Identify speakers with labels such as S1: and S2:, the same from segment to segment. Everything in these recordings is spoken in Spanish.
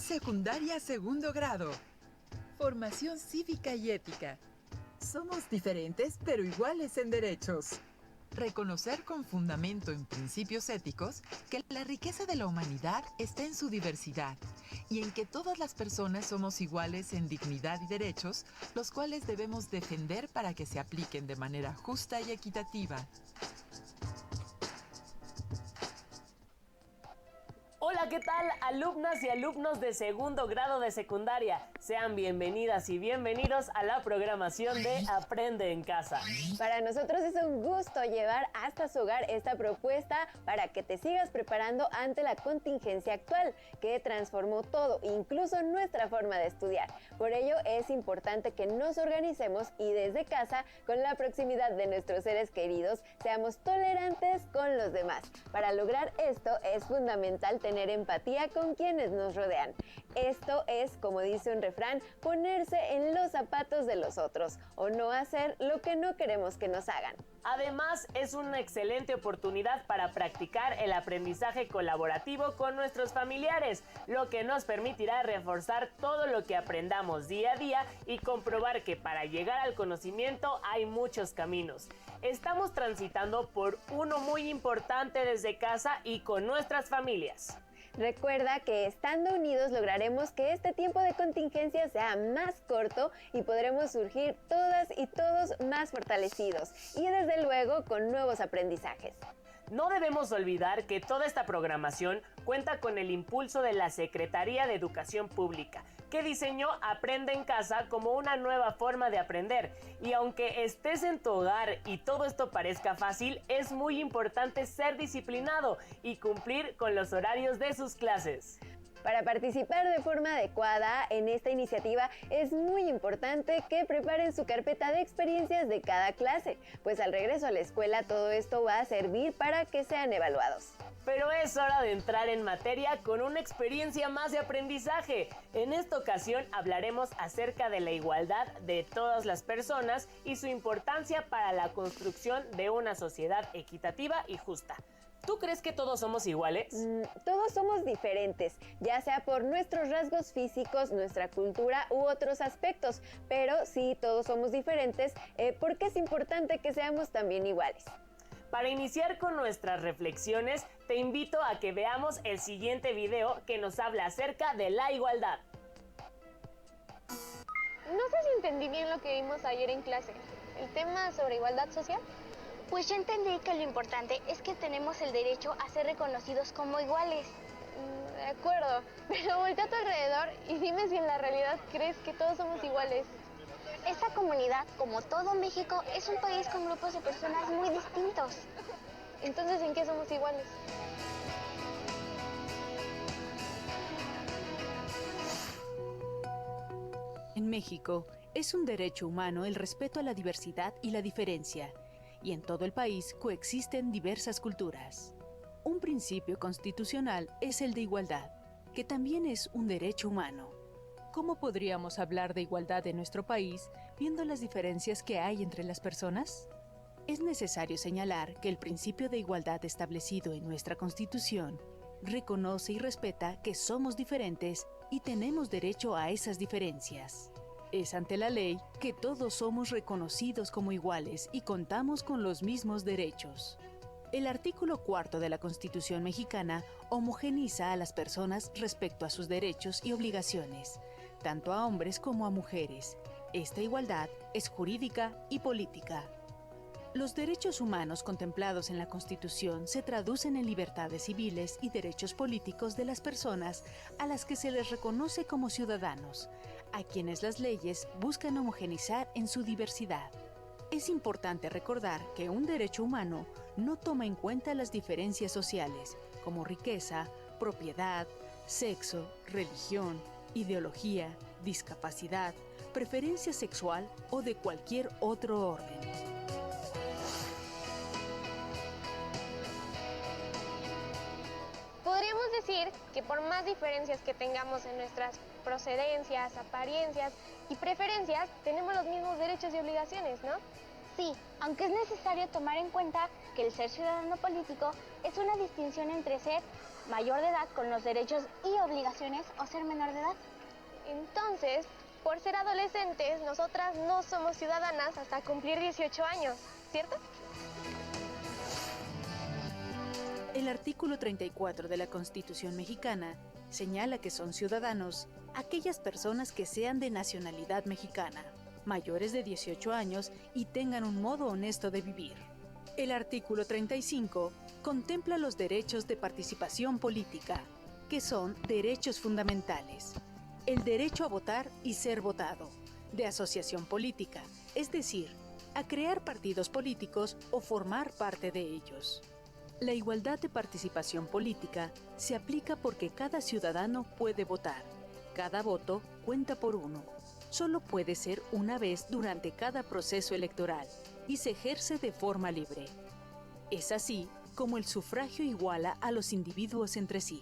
S1: Secundaria segundo grado. Formación cívica y ética. Somos diferentes pero iguales en derechos. Reconocer con fundamento en principios éticos que la riqueza de la humanidad está en su diversidad y en que todas las personas somos iguales en dignidad y derechos, los cuales debemos defender para que se apliquen de manera justa y equitativa.
S2: Hola, ¿qué tal, alumnas y alumnos de segundo grado de secundaria? Sean bienvenidas y bienvenidos a la programación de Aprende en Casa.
S3: Para nosotros es un gusto llevar hasta su hogar esta propuesta para que te sigas preparando ante la contingencia actual, que transformó todo, incluso nuestra forma de estudiar. Por ello es importante que nos organicemos y desde casa, con la proximidad de nuestros seres queridos, seamos tolerantes con los demás. Para lograr esto es fundamental tener empatía con quienes nos rodean. Esto es, como dice un refrán, ponerse en los zapatos de los otros o no hacer lo que no queremos que nos hagan.
S2: Además, es una excelente oportunidad para practicar el aprendizaje colaborativo con nuestros familiares, lo que nos permitirá reforzar todo lo que aprendamos día a día y comprobar que para llegar al conocimiento hay muchos caminos. Estamos transitando por uno muy importante desde casa y con nuestras familias.
S3: Recuerda que estando unidos lograremos que este tiempo de contingencia sea más corto y podremos surgir todas y todos más fortalecidos y desde luego con nuevos aprendizajes.
S2: No debemos olvidar que toda esta programación cuenta con el impulso de la Secretaría de Educación Pública, que diseñó Aprende en Casa como una nueva forma de aprender. Y aunque estés en tu hogar y todo esto parezca fácil, es muy importante ser disciplinado y cumplir con los horarios de sus clases.
S3: Para participar de forma adecuada en esta iniciativa es muy importante que preparen su carpeta de experiencias de cada clase, pues al regreso a la escuela todo esto va a servir para que sean evaluados.
S2: Pero es hora de entrar en materia con una experiencia más de aprendizaje. En esta ocasión hablaremos acerca de la igualdad de todas las personas y su importancia para la construcción de una sociedad equitativa y justa. ¿Tú crees que todos somos iguales?
S3: Todos somos diferentes, ya sea por nuestros rasgos físicos, nuestra cultura u otros aspectos, pero sí todos somos diferentes porque es importante que seamos también iguales.
S2: Para iniciar con nuestras reflexiones, te invito a que veamos el siguiente video que nos habla acerca de la igualdad.
S4: No sé si entendí bien lo que vimos ayer en clase. ¿El tema sobre igualdad social?
S5: Pues yo entendí que lo importante es que tenemos el derecho a ser reconocidos como iguales.
S4: De acuerdo, pero voltea a tu alrededor y dime si en la realidad crees que todos somos iguales.
S5: Esta comunidad, como todo México, es un país con grupos de personas muy distintos.
S4: Entonces, ¿en qué somos iguales?
S6: En México, es un derecho humano el respeto a la diversidad y la diferencia, y en todo el país coexisten diversas culturas. Un principio constitucional es el de igualdad, que también es un derecho humano. ¿Cómo podríamos hablar de igualdad en nuestro país viendo las diferencias que hay entre las personas? Es necesario señalar que el principio de igualdad establecido en nuestra Constitución reconoce y respeta que somos diferentes y tenemos derecho a esas diferencias. Es ante la ley que todos somos reconocidos como iguales y contamos con los mismos derechos. El artículo 4 de la Constitución mexicana homogeneiza a las personas respecto a sus derechos y obligaciones, tanto a hombres como a mujeres. Esta igualdad es jurídica y política. Los derechos humanos contemplados en la Constitución se traducen en libertades civiles y derechos políticos de las personas a las que se les reconoce como ciudadanos, a quienes las leyes buscan homogeneizar en su diversidad. Es importante recordar que un derecho humano no toma en cuenta las diferencias sociales, como riqueza, propiedad, sexo, religión, ideología, discapacidad, preferencia sexual o de cualquier otro orden.
S4: Podríamos decir que por más diferencias que tengamos en nuestras procedencias, apariencias y preferencias, tenemos los mismos derechos y obligaciones, ¿no?
S5: Sí, aunque es necesario tomar en cuenta que el ser ciudadano político es una distinción entre ser mayor de edad con los derechos y obligaciones o ser menor de edad.
S4: Entonces, por ser adolescentes, nosotras no somos ciudadanas hasta cumplir 18 años, ¿cierto?
S6: El artículo 34 de la Constitución mexicana señala que son ciudadanos aquellas personas que sean de nacionalidad mexicana, mayores de 18 años y tengan un modo honesto de vivir. El artículo 35 contempla los derechos de participación política, que son derechos fundamentales. El derecho a votar y ser votado, de asociación política, es decir, a crear partidos políticos o formar parte de ellos. La igualdad de participación política se aplica porque cada ciudadano puede votar. Cada voto cuenta por uno. Solo puede ser una vez durante cada proceso electoral y se ejerce de forma libre. Es así como el sufragio iguala a los individuos entre sí.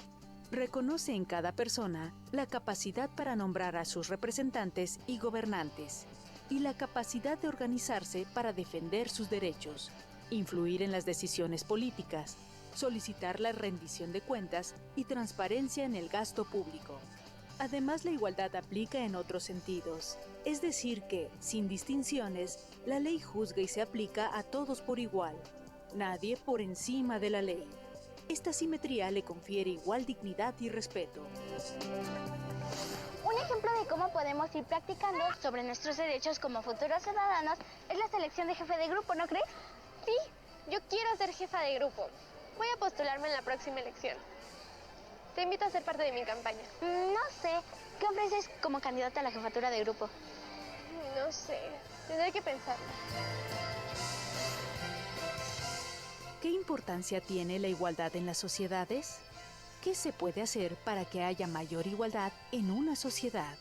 S6: Reconoce en cada persona la capacidad para nombrar a sus representantes y gobernantes y la capacidad de organizarse para defender sus derechos, influir en las decisiones políticas, solicitar la rendición de cuentas y transparencia en el gasto público. Además, la igualdad aplica en otros sentidos, es decir que, sin distinciones, la ley juzga y se aplica a todos por igual, nadie por encima de la ley. Esta simetría le confiere igual dignidad y respeto.
S5: Un ejemplo de cómo podemos ir practicando sobre nuestros derechos como futuros ciudadanos es la selección de jefe de grupo, ¿no crees?
S4: Sí, yo quiero ser jefa de grupo. Voy a postularme en la próxima elección. Te invito a ser parte de mi campaña.
S5: No sé, ¿qué ofreces como candidata a la jefatura de grupo?
S4: No sé, tendré que pensarlo.
S6: ¿Qué importancia tiene la igualdad en las sociedades? ¿Qué se puede hacer para que haya mayor igualdad en una sociedad?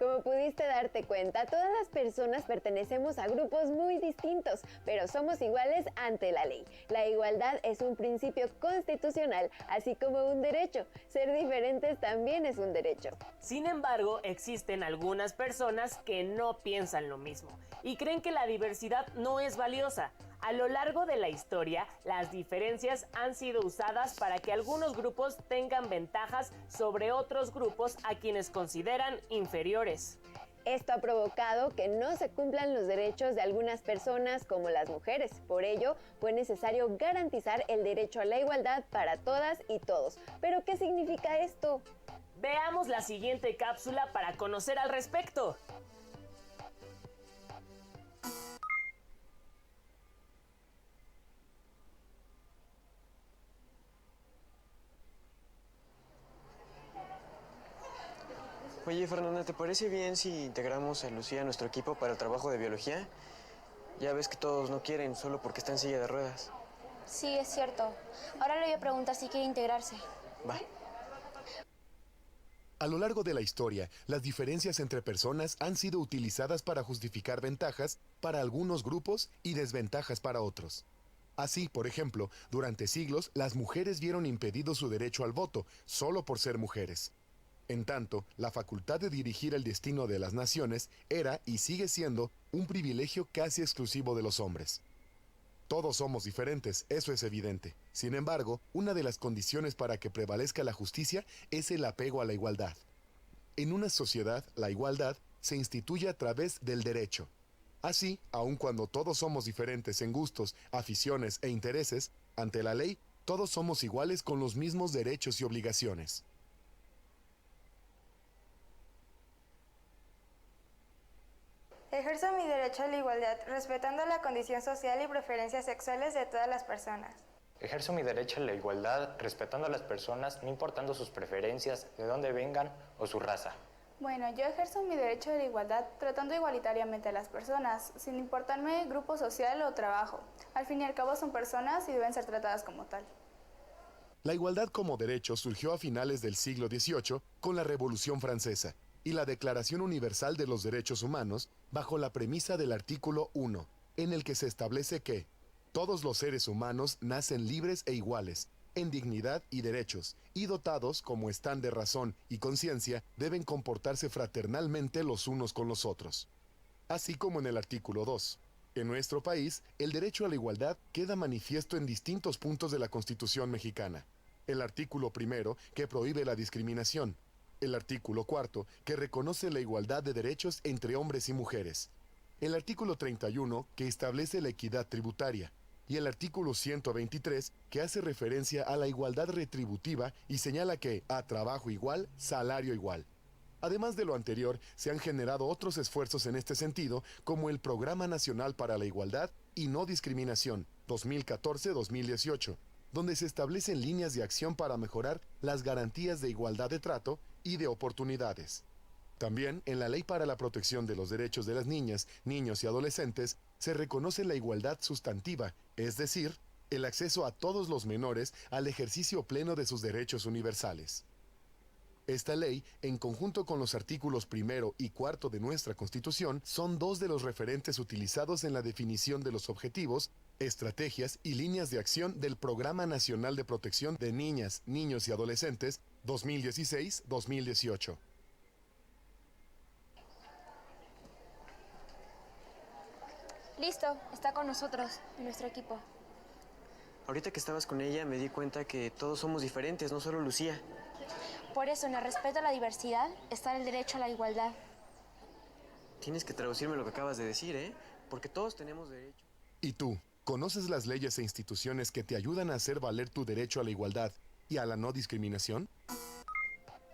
S3: Como pudiste darte cuenta, todas las personas pertenecemos a grupos muy distintos, pero somos iguales ante la ley. La igualdad es un principio constitucional, así como un derecho. Ser diferentes también es un derecho.
S2: Sin embargo, existen algunas personas que no piensan lo mismo y creen que la diversidad no es valiosa. A lo largo de la historia, las diferencias han sido usadas para que algunos grupos tengan ventajas sobre otros grupos a quienes consideran inferiores.
S3: Esto ha provocado que no se cumplan los derechos de algunas personas como las mujeres. Por ello, fue necesario garantizar el derecho a la igualdad para todas y todos. ¿Pero qué significa esto?
S2: Veamos la siguiente cápsula para conocer al respecto.
S7: Oye, Fernanda, ¿te parece bien si integramos a Lucía a nuestro equipo para el trabajo de biología? Ya ves que todos no quieren, solo porque está en silla de ruedas.
S5: Sí, es cierto. Ahora le voy a preguntar si quiere integrarse.
S7: Va.
S8: A lo largo de la historia, las diferencias entre personas han sido utilizadas para justificar ventajas para algunos grupos y desventajas para otros. Así, por ejemplo, durante siglos, las mujeres vieron impedido su derecho al voto solo por ser mujeres. En tanto, la facultad de dirigir el destino de las naciones era y sigue siendo un privilegio casi exclusivo de los hombres. Todos somos diferentes, eso es evidente. Sin embargo, una de las condiciones para que prevalezca la justicia es el apego a la igualdad. En una sociedad, la igualdad se instituye a través del derecho. Así, aun cuando todos somos diferentes en gustos, aficiones e intereses, ante la ley, todos somos iguales con los mismos derechos y obligaciones.
S9: Ejerzo mi derecho a la igualdad, respetando la condición social y preferencias sexuales de todas las personas.
S10: Ejerzo mi derecho a la igualdad, respetando a las personas, no importando sus preferencias, de dónde vengan o su raza.
S9: Bueno, yo ejerzo mi derecho a la igualdad tratando igualitariamente a las personas, sin importarme grupo social o trabajo. Al fin y al cabo son personas y deben ser tratadas como tal.
S8: La igualdad como derecho surgió a finales del siglo XVIII con la Revolución Francesa y la Declaración Universal de los Derechos Humanos bajo la premisa del artículo 1, en el que se establece que todos los seres humanos nacen libres e iguales, en dignidad y derechos, y dotados, como están de razón y conciencia, deben comportarse fraternalmente los unos con los otros. Así como en el artículo 2. En nuestro país, el derecho a la igualdad queda manifiesto en distintos puntos de la Constitución mexicana. El artículo 1, que prohíbe la discriminación. El artículo 4, que reconoce la igualdad de derechos entre hombres y mujeres. El artículo 31, que establece la equidad tributaria. Y el artículo 123, que hace referencia a la igualdad retributiva y señala que, a trabajo igual, salario igual. Además de lo anterior, se han generado otros esfuerzos en este sentido, como el Programa Nacional para la Igualdad y No Discriminación, 2014-2018, donde se establecen líneas de acción para mejorar las garantías de igualdad de trato y de oportunidades. También, en la Ley para la Protección de los Derechos de las Niñas, Niños y Adolescentes, se reconoce la igualdad sustantiva, es decir, el acceso a todos los menores al ejercicio pleno de sus derechos universales. Esta ley, en conjunto con los artículos 1 y 4 de nuestra Constitución, son dos de los referentes utilizados en la definición de los objetivos, estrategias y líneas de acción del Programa Nacional de Protección de Niñas, Niños y Adolescentes 2016-2018.
S11: Listo, está con nosotros, en nuestro equipo.
S7: Ahorita que estabas con ella me di cuenta que todos somos diferentes, no solo Lucía.
S11: Por eso, en el respeto a la diversidad, está el derecho a la igualdad.
S7: Tienes que traducirme lo que acabas de decir, ¿eh? Porque todos tenemos derecho.
S8: ¿Y tú, conoces las leyes e instituciones que te ayudan a hacer valer tu derecho a la igualdad y a la no discriminación?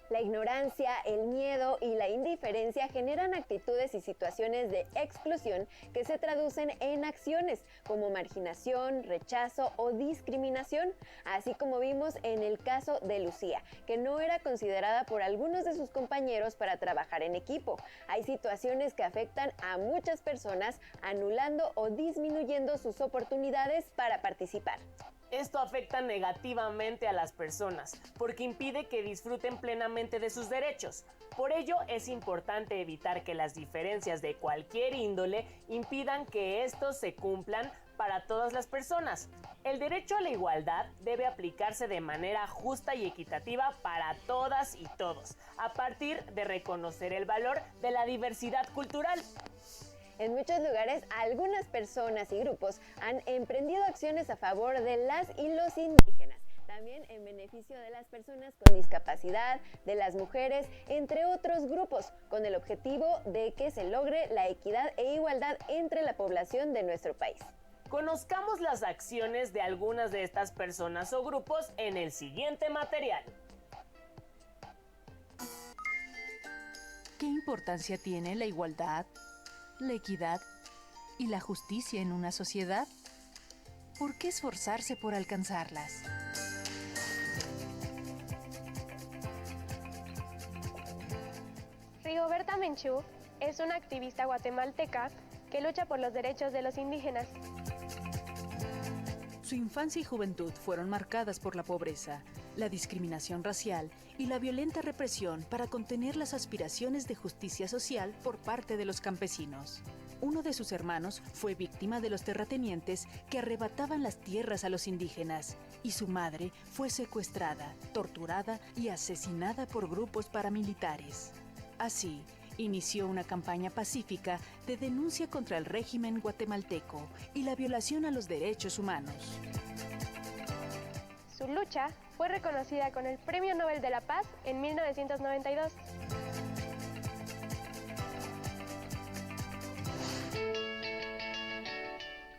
S3: La ignorancia, el miedo y la indiferencia generan actitudes y situaciones de exclusión que se traducen en acciones como marginación, rechazo o discriminación, así como vimos en el caso de Lucía, que no era considerada por algunos de sus compañeros para trabajar en equipo. Hay situaciones que afectan a muchas personas, anulando o disminuyendo sus oportunidades para participar.
S2: Esto afecta negativamente a las personas, porque impide que disfruten plenamente de sus derechos. Por ello, es importante evitar que las diferencias de cualquier índole impidan que estos se cumplan para todas las personas. El derecho a la igualdad debe aplicarse de manera justa y equitativa para todas y todos, a partir de reconocer el valor de la diversidad cultural.
S3: En muchos lugares, algunas personas y grupos han emprendido acciones a favor de las y los indígenas, también en beneficio de las personas con discapacidad, de las mujeres, entre otros grupos, con el objetivo de que se logre la equidad e igualdad entre la población de nuestro país.
S2: Conozcamos las acciones de algunas de estas personas o grupos en el siguiente material.
S6: ¿Qué importancia tiene la igualdad, la equidad y la justicia en una sociedad? ¿Por qué esforzarse por alcanzarlas?
S4: Rigoberta Menchú es una activista guatemalteca que lucha por los derechos de los indígenas.
S6: Su infancia y juventud fueron marcadas por la pobreza, la discriminación racial y la violenta represión para contener las aspiraciones de justicia social por parte de los campesinos. Uno de sus hermanos fue víctima de los terratenientes que arrebataban las tierras a los indígenas, y su madre fue secuestrada, torturada y asesinada por grupos paramilitares. Así, inició una campaña pacífica de denuncia contra el régimen guatemalteco y la violación a los derechos humanos.
S4: Su lucha fue reconocida con el Premio Nobel de la Paz en 1992.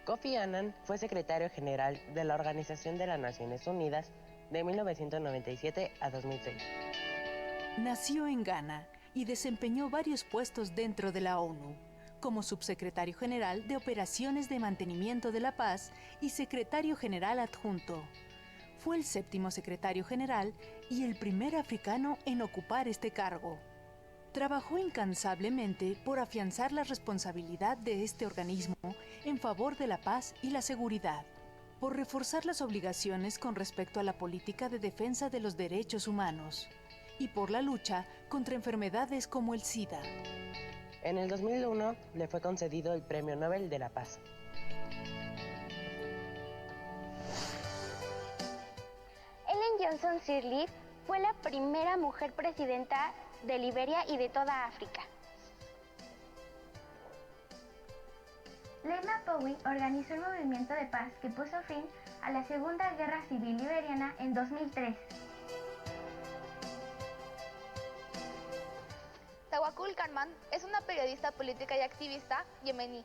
S12: Kofi Annan fue secretario general de la Organización de las Naciones Unidas de 1997 a 2006.
S6: Nació en Ghana y desempeñó varios puestos dentro de la ONU, como subsecretario general de Operaciones de Mantenimiento de la Paz y secretario general adjunto. Fue el 7º secretario general y el primer africano en ocupar este cargo. Trabajó incansablemente por afianzar la responsabilidad de este organismo en favor de la paz y la seguridad, por reforzar las obligaciones con respecto a la política de defensa de los derechos humanos y por la lucha contra enfermedades como el SIDA.
S12: En el 2001 le fue concedido el Premio Nobel de la Paz.
S5: Ellen Johnson Sirleaf fue la primera mujer presidenta de Liberia y de toda África. Leymah Gbowee organizó un movimiento de paz que puso fin a la Segunda Guerra Civil Liberiana en 2003.
S13: Tawakkul Karman es una periodista política y activista yemení,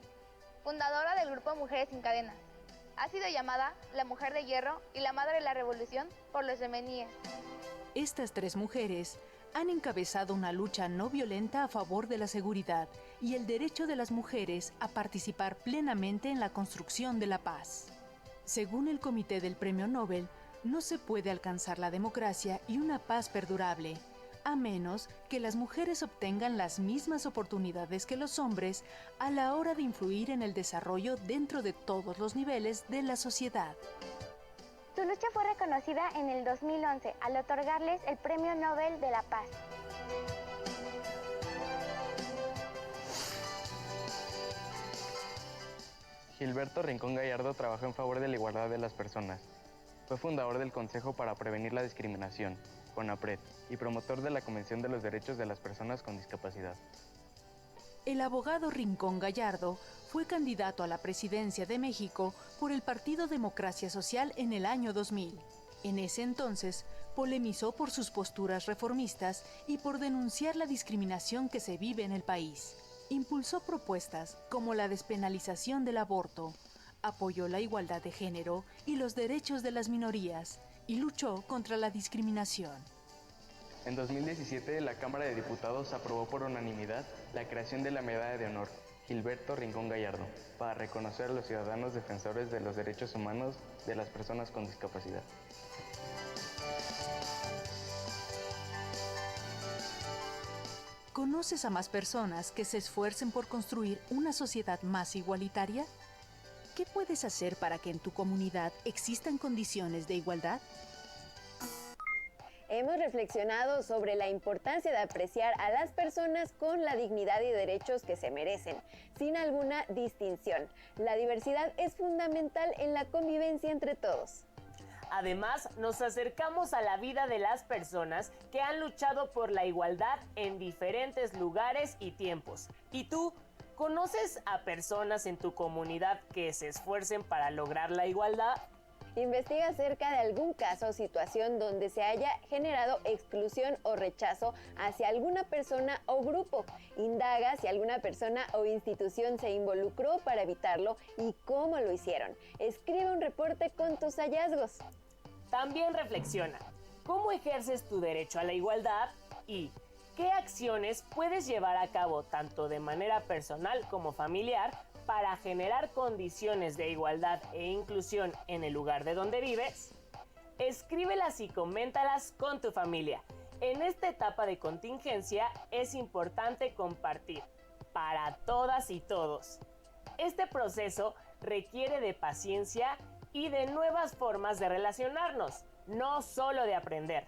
S13: fundadora del grupo Mujeres Sin Cadenas. Ha sido llamada la Mujer de Hierro y la Madre de la Revolución por los yemeníes.
S6: Estas 3 mujeres han encabezado una lucha no violenta a favor de la seguridad y el derecho de las mujeres a participar plenamente en la construcción de la paz. Según el Comité del Premio Nobel, no se puede alcanzar la democracia y una paz perdurable, a menos que las mujeres obtengan las mismas oportunidades que los hombres a la hora de influir en el desarrollo dentro de todos los niveles de la sociedad.
S5: Su lucha fue reconocida en el 2011 al otorgarles el Premio Nobel de la Paz.
S14: Gilberto Rincón Gallardo trabajó en favor de la igualdad de las personas. Fue fundador del Consejo para Prevenir la Discriminación, CONAPRED, y promotor de la Convención de los Derechos de las Personas con Discapacidad.
S6: El abogado Rincón Gallardo fue candidato a la presidencia de México por el Partido Democracia Social en el año 2000. En ese entonces, polemizó por sus posturas reformistas y por denunciar la discriminación que se vive en el país. Impulsó propuestas como la despenalización del aborto, apoyó la igualdad de género y los derechos de las minorías, y luchó contra la discriminación.
S14: En 2017, la Cámara de Diputados aprobó por unanimidad la creación de la Medalla de Honor Gilberto Rincón Gallardo para reconocer a los ciudadanos defensores de los derechos humanos de las personas con discapacidad.
S6: ¿Conoces a más personas que se esfuercen por construir una sociedad más igualitaria? ¿Qué puedes hacer para que en tu comunidad existan condiciones de igualdad?
S3: Hemos reflexionado sobre la importancia de apreciar a las personas con la dignidad y derechos que se merecen, sin alguna distinción. La diversidad es fundamental en la convivencia entre todos.
S2: Además, nos acercamos a la vida de las personas que han luchado por la igualdad en diferentes lugares y tiempos. ¿Y tú? ¿Conoces a personas en tu comunidad que se esfuercen para lograr la igualdad?
S3: Investiga acerca de algún caso o situación donde se haya generado exclusión o rechazo hacia alguna persona o grupo. Indaga si alguna persona o institución se involucró para evitarlo y cómo lo hicieron. Escribe un reporte con tus hallazgos.
S2: También reflexiona, ¿cómo ejerces tu derecho a la igualdad? Y ¿qué acciones puedes llevar a cabo tanto de manera personal como familiar para generar condiciones de igualdad e inclusión en el lugar de donde vives? Escríbelas y coméntalas con tu familia. En esta etapa de contingencia es importante compartir para todas y todos. Este proceso requiere de paciencia y de nuevas formas de relacionarnos, no solo de aprender.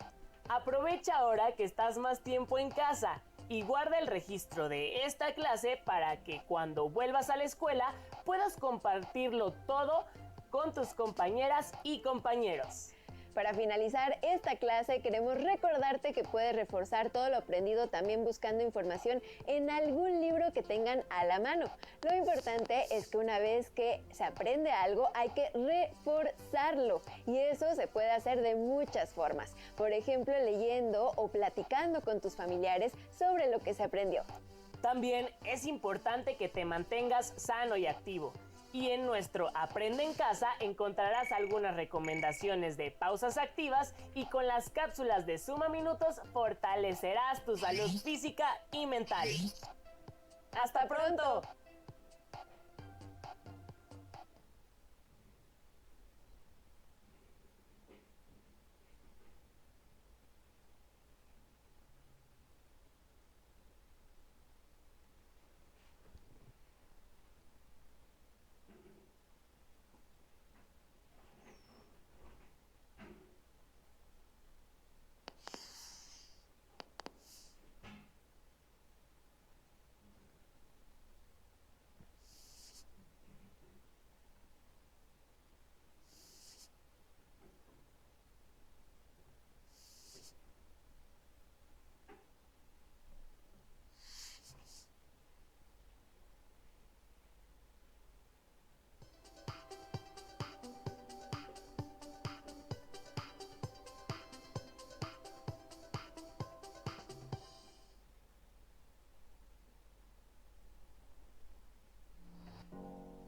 S2: Aprovecha ahora que estás más tiempo en casa y guarda el registro de esta clase para que cuando vuelvas a la escuela puedas compartirlo todo con tus compañeras y compañeros.
S3: Para finalizar esta clase, queremos recordarte que puedes reforzar todo lo aprendido también buscando información en algún libro que tengan a la mano. Lo importante es que una vez que se aprende algo, hay que reforzarlo. Y eso se puede hacer de muchas formas. Por ejemplo, leyendo o platicando con tus familiares sobre lo que se aprendió.
S2: También es importante que te mantengas sano y activo. Y en nuestro Aprende en Casa encontrarás algunas recomendaciones de pausas activas y con las cápsulas de Suma Minutos fortalecerás tu salud física y mental. ¡Hasta pronto!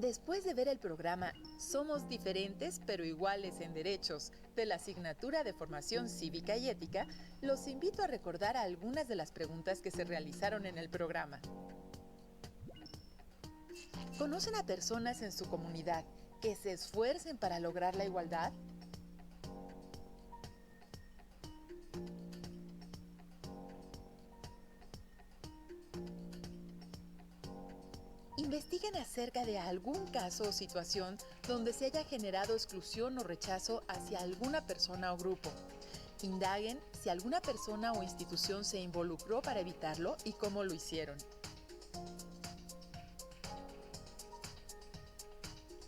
S1: Después de ver el programa Somos diferentes pero iguales en derechos de la asignatura de Formación Cívica y Ética, los invito a recordar algunas de las preguntas que se realizaron en el programa. ¿Conocen a personas en su comunidad que se esfuercen para lograr la igualdad? Investiguen acerca de algún caso o situación donde se haya generado exclusión o rechazo hacia alguna persona o grupo. Indaguen si alguna persona o institución se involucró para evitarlo y cómo lo hicieron.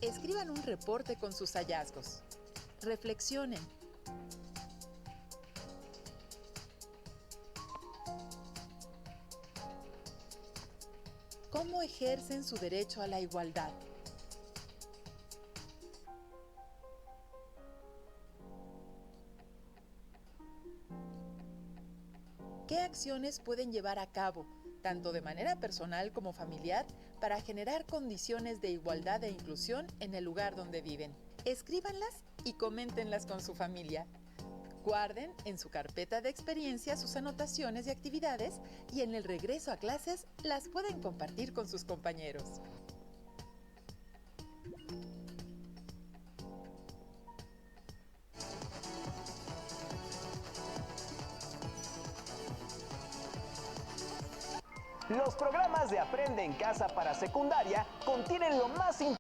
S1: Escriban un reporte con sus hallazgos. Reflexionen. ¿Cómo ejercen su derecho a la igualdad? ¿Qué acciones pueden llevar a cabo, tanto de manera personal como familiar, para generar condiciones de igualdad e inclusión en el lugar donde viven? Escríbanlas y coméntenlas con su familia. Guarden en su carpeta de experiencias sus anotaciones y actividades y en el regreso a clases las pueden compartir con sus compañeros.
S15: Los programas de Aprende en Casa para secundaria contienen lo más importante